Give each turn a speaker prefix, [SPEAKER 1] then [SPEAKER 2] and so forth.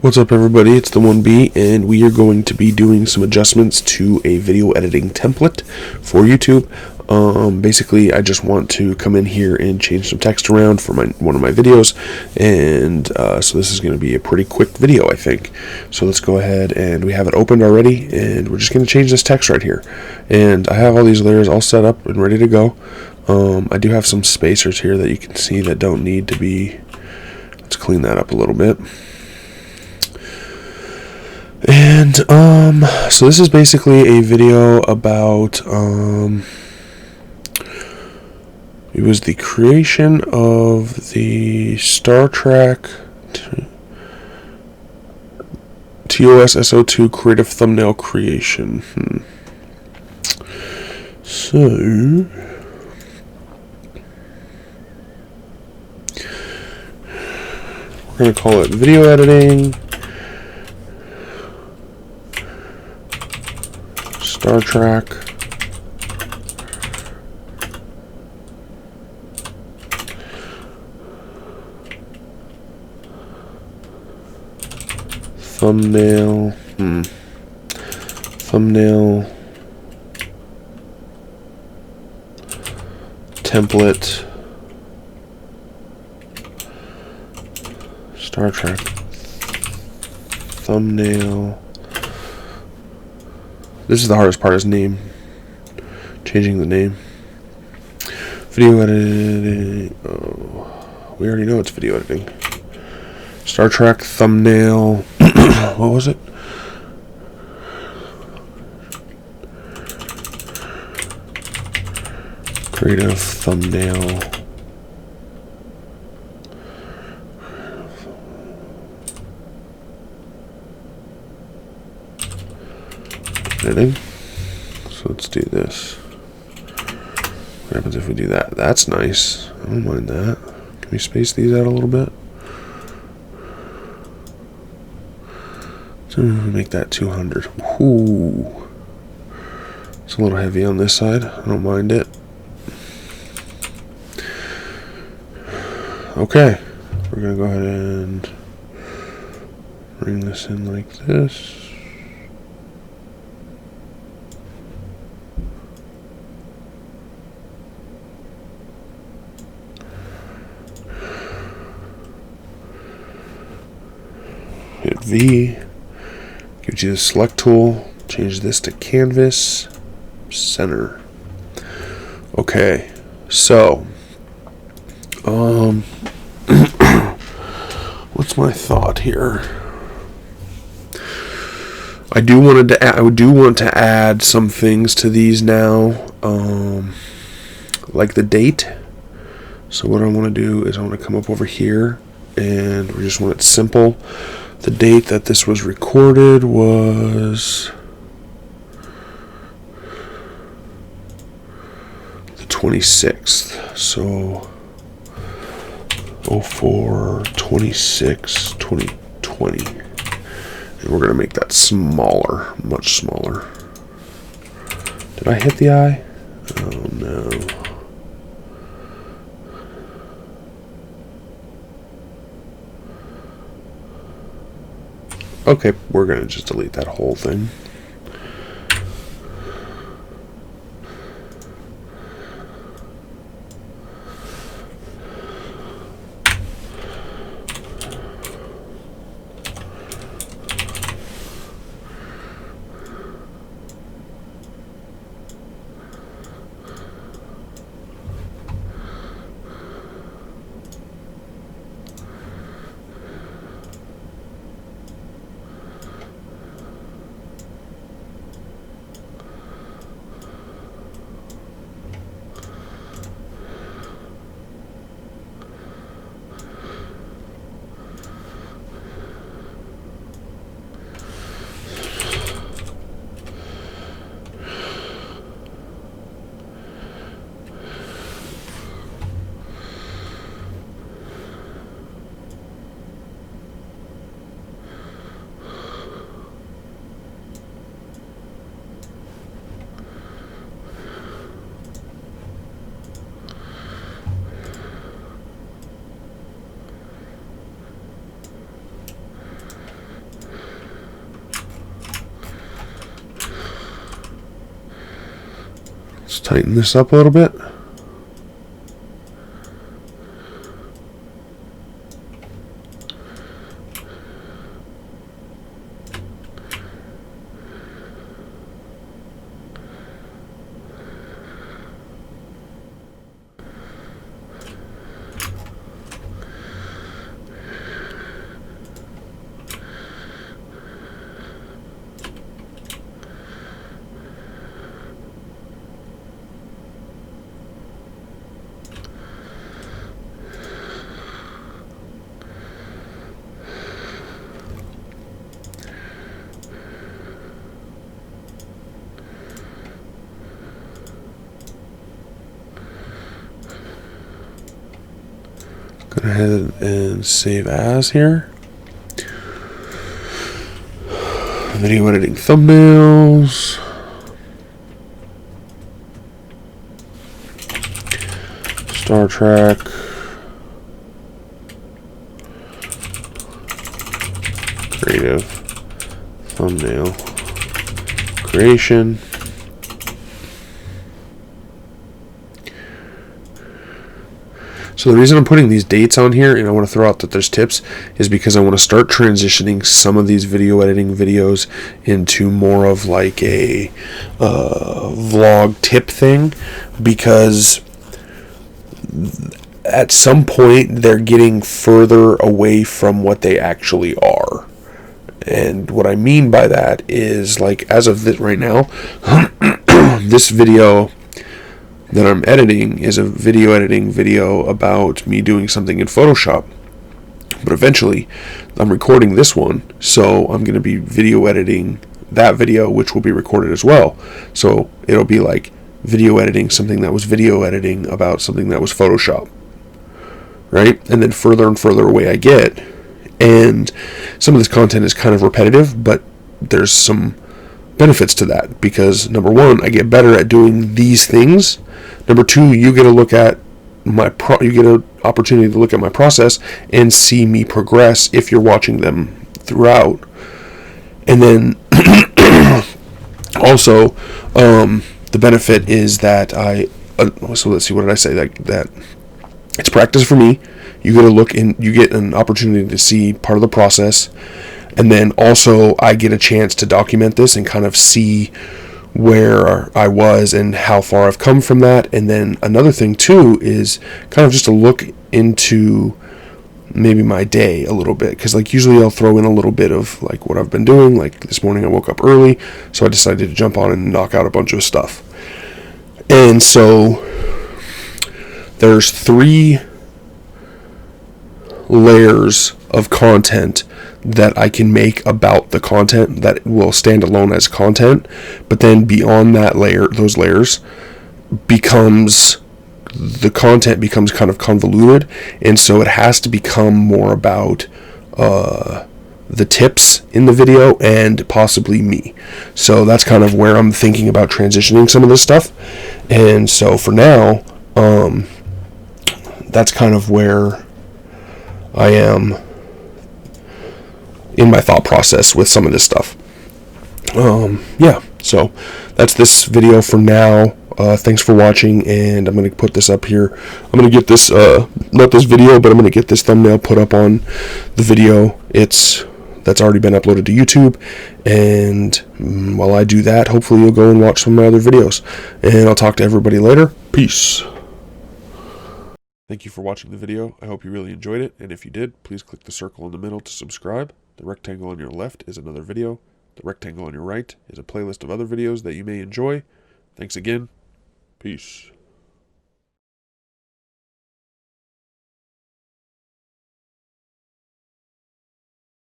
[SPEAKER 1] What's up, everybody? It's the 1B, and we are going to be doing some adjustments to a video editing template for YouTube. Basically, I just want to come in here and change some text around for one of my videos, and so this is going to be a pretty quick video, I think. So let's go ahead, and we have it opened already, and we're just going to change this text right here. And I have all these layers all set up and ready to go. I do have some spacers here that you can see that don't need to be. Let's clean that up a little bit. And so this is basically a video about it was the creation of the Star Trek TOS SO2 creative thumbnail creation. So we're going to call it video editing Star Trek thumbnail template Star Trek thumbnail. This is the hardest part, is name. Changing the name. Video editing. Oh, we already know it's video editing. Star Trek thumbnail. What was it? Creative thumbnail. Editing. So let's do this. What happens if we do that? That's nice. I don't mind that. Can we space these out a little bit? So make that 200. Ooh. It's a little heavy on this side. I don't mind it. Okay. We're going to go ahead and bring this in like this. Hit V, gives you the select tool, change this to canvas, center. Okay, so, what's my thought here? I do want to add some things to these now, like the date. So what I want to do is I want to come up over here, and we just want it simple. The date that this was recorded was the 26th. So 04/26/2020. And we're going to make that smaller, much smaller. Did I hit the I? Oh no. Okay, we're going to just delete that whole thing. Let's tighten this up a little bit. Go ahead and save as here. Video editing thumbnails. Star Trek. Creative thumbnail creation. So the reason I'm putting these dates on here, and I want to throw out that there's tips, is because I want to start transitioning some of these video editing videos into more of like a vlog tip thing, because at some point they're getting further away from what they actually are. And what I mean by that is, like, as of this right now, this video that I'm editing is a video editing video about me doing something in Photoshop. But eventually, I'm recording this one, so I'm going to be video editing that video, which will be recorded as well. So it'll be like video editing something that was video editing about something that was Photoshop. Right? And then further and further away I get. And some of this content is kind of repetitive, but there's some benefits to that, because number one, I get better at doing these things. Number two, you get a look at you get an opportunity to look at my process and see me progress if you're watching them throughout. And then also, the benefit is that so let's see, what did I say? That it's practice for me. You get a look in, you get an opportunity to see part of the process, and then also I get a chance to document this and kind of see where I was and how far I've come from that. And then another thing too is kind of just a look into maybe my day a little bit, because like usually I'll throw in a little bit of like what I've been doing. Like this morning I woke up early, so I decided to jump on and knock out a bunch of stuff. And so there's 3 layers of content that I can make about the content that will stand alone as content, but then beyond that layer, those layers, the content becomes kind of convoluted, and so it has to become more about the tips in the video and possibly me. So that's kind of where I'm thinking about transitioning some of this stuff. And so for now, that's kind of where I am in my thought process with some of this stuff. Yeah, so that's this video for now. Thanks for watching, and I'm going to put this up here. I'm going to get this, not this video, but I'm going to get this thumbnail put up on the video. That's already been uploaded to YouTube, and while I do that, hopefully you'll go and watch some of my other videos, and I'll talk to everybody later. Peace. Thank you for watching the video. I hope you really enjoyed it, and if you did, please click the circle in the middle to subscribe. The rectangle on your left is another video. The rectangle on your right is a playlist of other videos that you may enjoy. Thanks again. Peace.